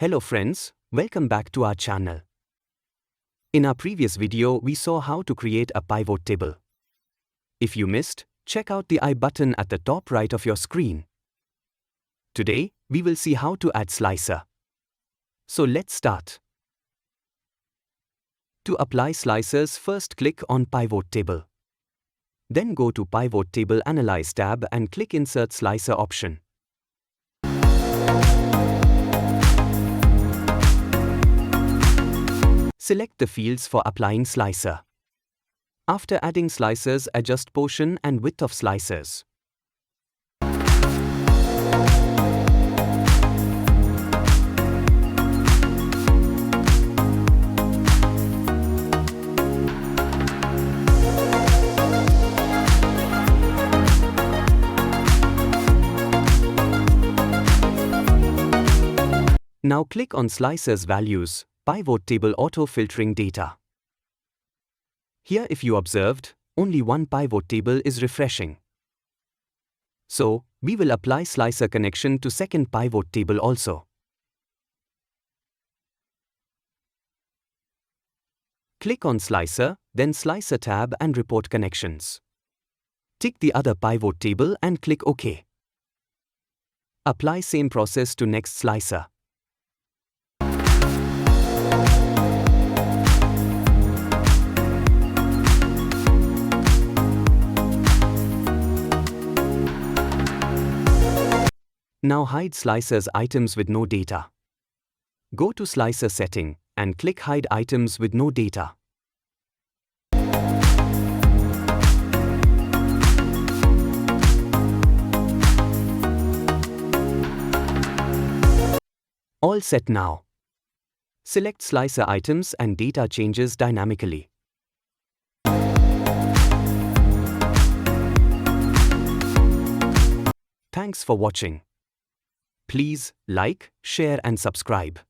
Hello friends, welcome back to our channel. In our previous video we saw how to create a pivot table. If you missed, check out the I button at the top right of your screen. Today, we will see how to add slicer. So let's start. To apply slicers, first click on Pivot Table. Then go to Pivot Table Analyze tab and click Insert Slicer option. Select the fields for applying slicer. After adding slicers, adjust portion and width of slicers. Now click on Slicers Values, Pivot Table Auto Filtering Data. Here, if you observed, only one pivot table is refreshing. So, we will apply slicer connection to second pivot table also. Click on Slicer, then Slicer tab and Report Connections. Tick the other pivot table and click OK. Apply same process to next slicer. Now hide slicers items with no data. Go to Slicer Setting and click Hide Items with no data. All set now. Select slicer items and data changes dynamically. Thanks for watching. Please like, share and subscribe.